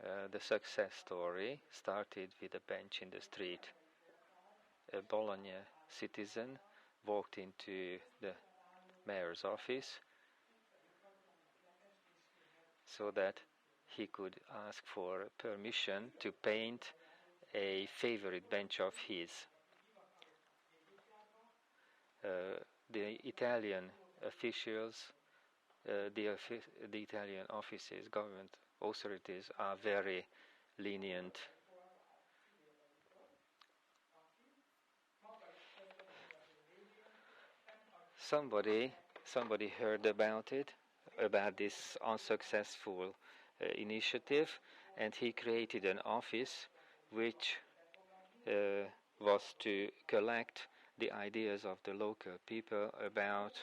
The success story started with a bench in the street. A Bologna citizen walked into the mayor's office so that he could ask for permission to paint a favorite bench of his. The Italian officials, the Italian offices, government authorities are very lenient. Somebody heard about it, about this unsuccessful initiative, and he created an office which was to collect the ideas of the local people about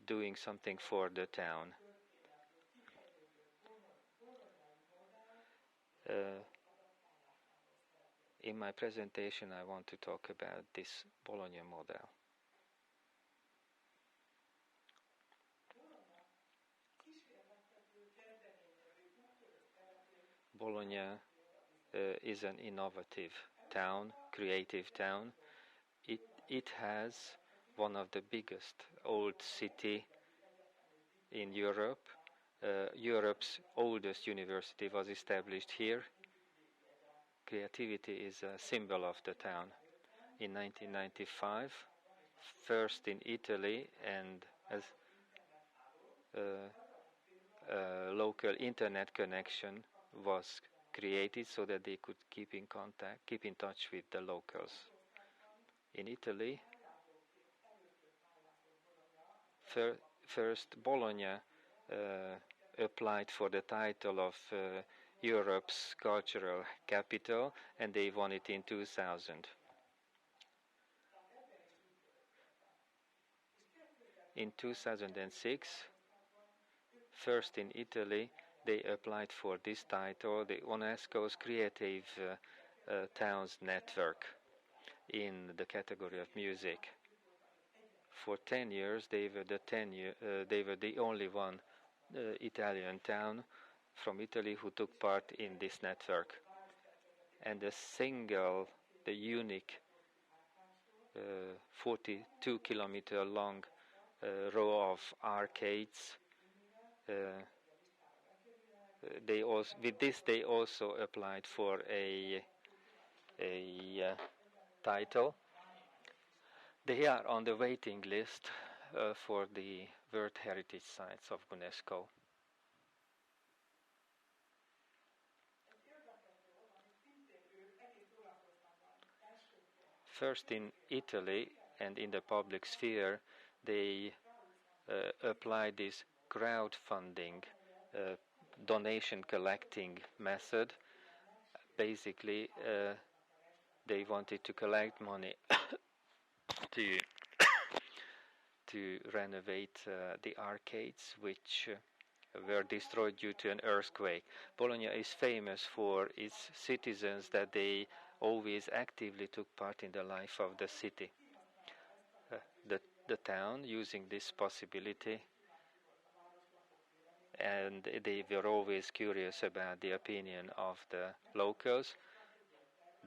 doing something for the town. In my presentation, I want to talk about this Bologna model. Bologna is an innovative town, creative town. It has one of the biggest old city in Europe. Europe's oldest university was established here. Creativity is a symbol of the town. In 1995, first in Italy, and as a local internet connection was created so that they could keep in touch with the locals. In Italy, first Bologna applied for the title of Europe's cultural capital, and they won it in 2000. In 2006, first in Italy, they applied for this title, the UNESCO's Creative Towns Network, in the category of music. For 10 years, they were the only one Italian town from Italy who took part in this network. And the unique 42-kilometer long row of arcades. They also applied for a title. They are on the waiting list for the World Heritage Sites of UNESCO. First in Italy and in the public sphere, they applied this crowdfunding, donation collecting method. Basically, they wanted to collect money to renovate the arcades which were destroyed due to an earthquake. Bologna is famous for its citizens that they always actively took part in the life of the city. The town, using this possibility, and they were always curious about the opinion of the locals.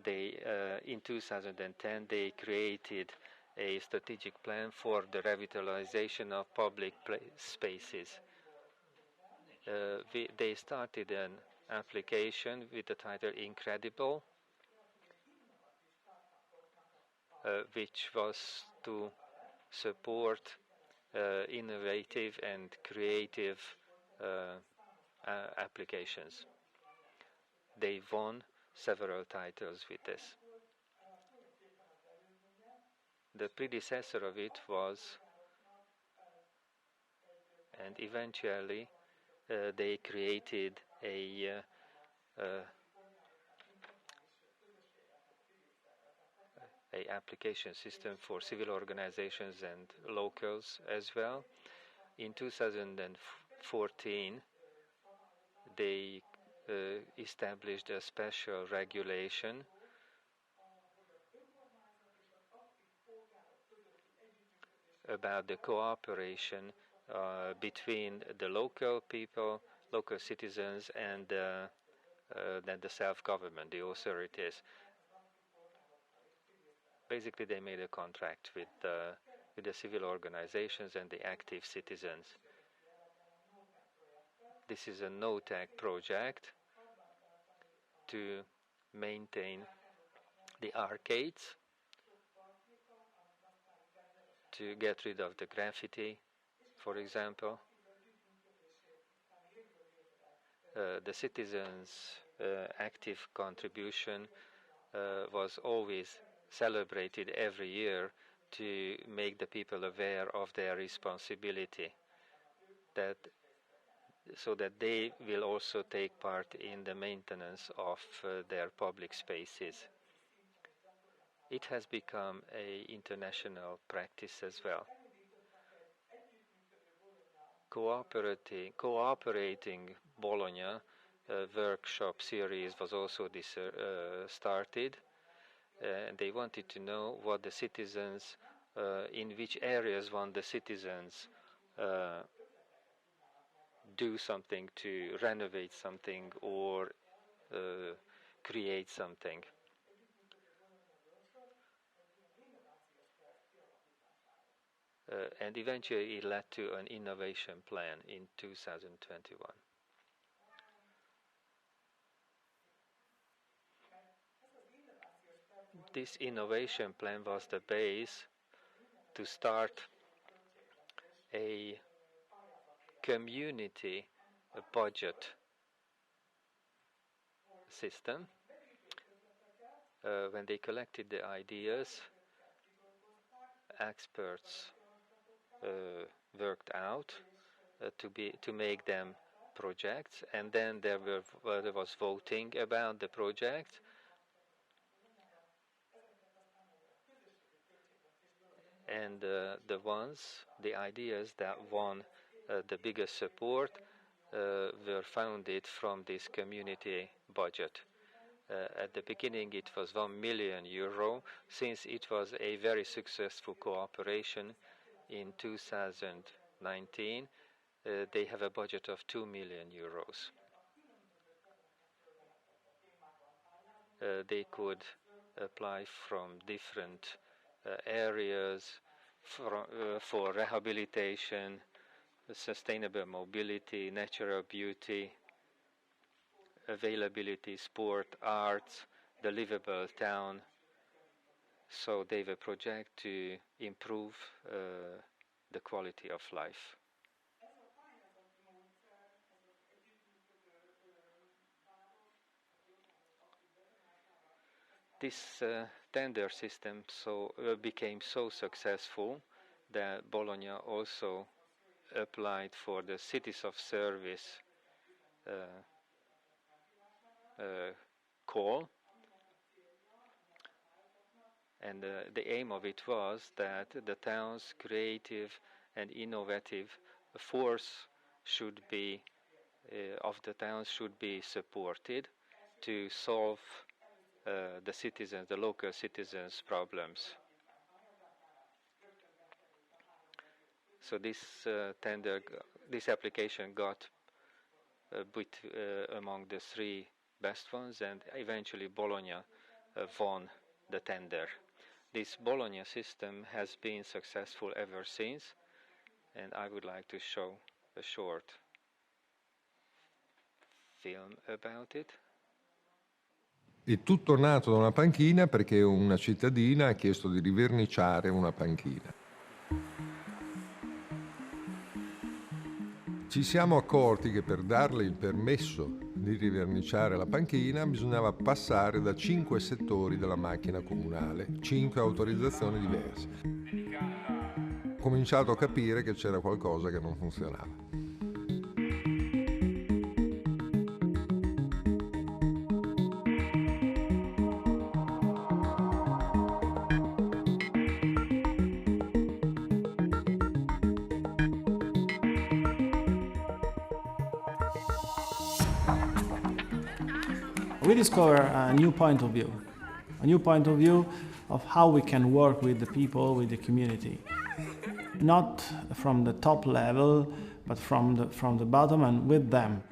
In 2010, they created a strategic plan for the revitalization of public spaces. They started an application with the title Incredible, which was to support innovative and creative applications. They won several titles with this. The predecessor of it was, and eventually they created a application system for civil organizations and locals as well. In 2014, they established a special regulation about the cooperation between the local people, local citizens, and than the self-government, the authorities. Basically, they made a contract with the civil organizations and the active citizens. This is a no-tech project to maintain the arcades, to get rid of the graffiti, for example. The citizens' active contribution was always celebrated every year to make the people aware of their responsibility, so that they will also take part in the maintenance of their public spaces. It has become an international practice as well. Cooperating Bologna workshop series was also started. They wanted to know what the citizens, in which areas want the citizens do something to renovate something or create something. And eventually it led to an innovation plan in 2021. This innovation plan was the base to start a community budget system. When they collected the ideas, experts worked out to make them projects, and then there was voting about the project. And the ideas that won the biggest support were founded from this community budget. At the beginning it was €1 million. Since it was a very successful cooperation, in 2019 they have a budget of €2 million. They could apply from different areas for rehabilitation, sustainable mobility, natural beauty, availability, sport, arts, the livable town. So they have a project to improve the quality of life. This tender system became so successful that Bologna also applied for the Cities of Service call. And the aim of it was that the town's creative and innovative force should be supported to solve the local citizens' problems. So this application got among the three best ones, and eventually Bologna won the tender. This Bologna system has been successful ever since, and I would like to show a short film about it. È tutto nato da una panchina perché una cittadina ha chiesto di riverniciare una panchina. Ci siamo accorti che per darle il permesso di riverniciare la panchina bisognava passare da 5 settori della macchina comunale, 5 autorizzazioni diverse. Ho cominciato a capire che c'era qualcosa che non funzionava. We discover a new point of view of how we can work with the people, with the community. Not from the top level, but from the bottom and with them.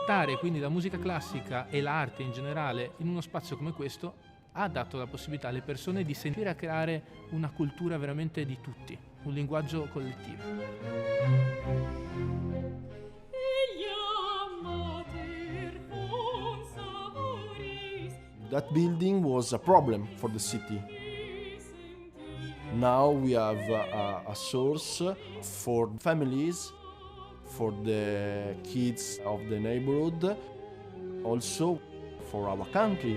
portare quindi la musica classica e l'arte in generale in uno spazio come questo ha dato la possibilità alle persone di sentire a creare una cultura veramente di tutti, un linguaggio collettivo. That building was a problem for the city. Now we have a source for families, for the kids of the neighborhood, also for our country.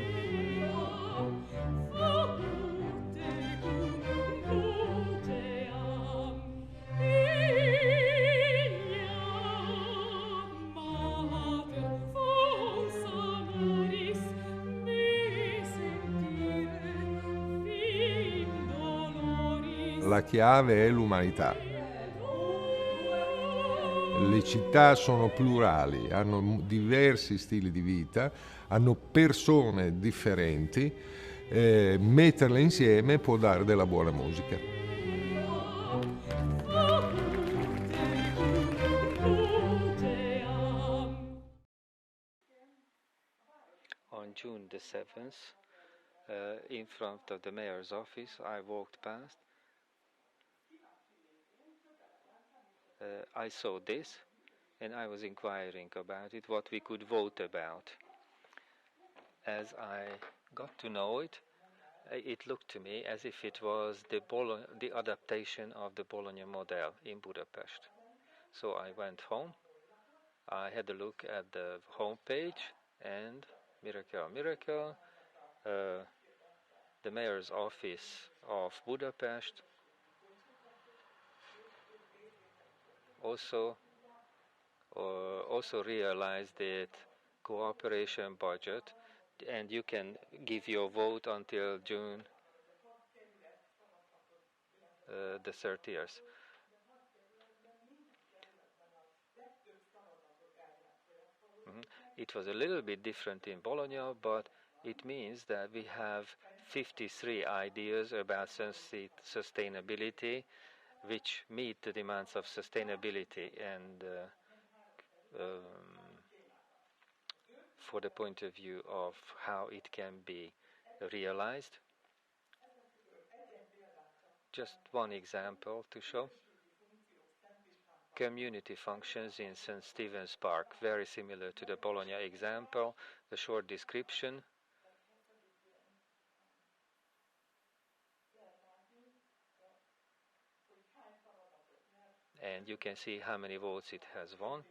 La chiave è l'umanità. Le città sono plurali, hanno diversi stili di vita, hanno persone differenti, metterle insieme può dare della buona musica. On June the 7th, in front of the mayor's office, I walked past. I saw this and I was inquiring about it, what we could vote about. As I got to know it, it looked to me as if it was the adaptation of the Bologna model in Budapest. So I went home, I had a look at the homepage, and miracle, miracle, the mayor's office of Budapest also realized that cooperation budget, and you can give your vote until June the 30th. It was a little bit different in Bologna, but it means that we have 53 ideas about sustainability which meet the demands of sustainability and for the point of view of how it can be realized. Just one example to show. Community functions in St. Stephen's Park, very similar to the Bologna example. The short description. And you can see how many votes it has won,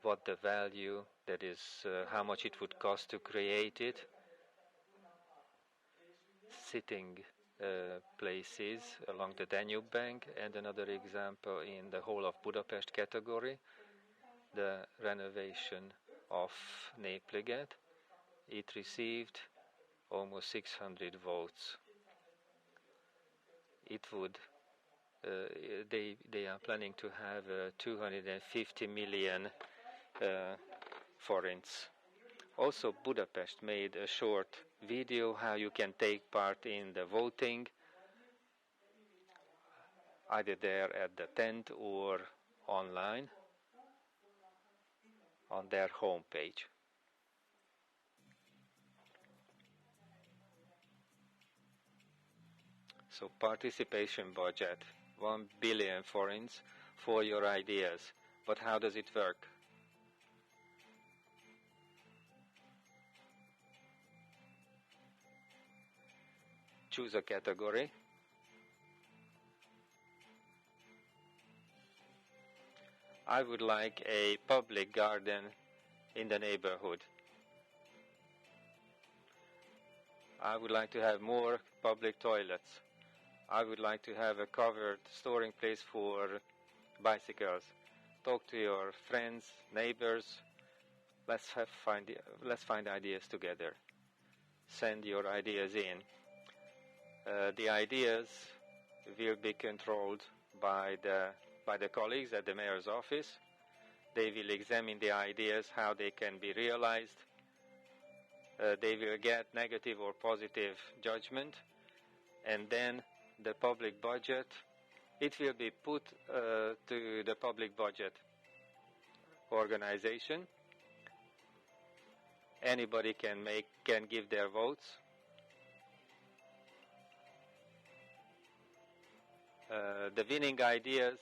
what the value, that is, how much it would cost to create it, sitting places along the Danube bank, and another example in the whole of Budapest category, the renovation of Népliget. It received almost 600 votes. It would they are planning to have 250 million forints. Also, Budapest made a short video how you can take part in the voting, either there at the tent or online on their homepage. So participation budget, 1 billion forints for your ideas. But how does it work? Choose a category. I would like a public garden in the neighborhood. I would like to have more public toilets. I would like to have a covered storing place for bicycles. Talk to your friends, neighbors. Let's find ideas together. Send your ideas in. The ideas will be controlled by the colleagues at the mayor's office. They will examine the ideas, how they can be realized. They will get negative or positive judgment, and then the public budget, it will be put to the public budget organization, Anybody can give their votes. The winning ideas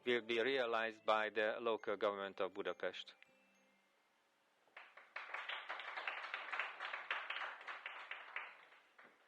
will be realized by the local government of Budapest.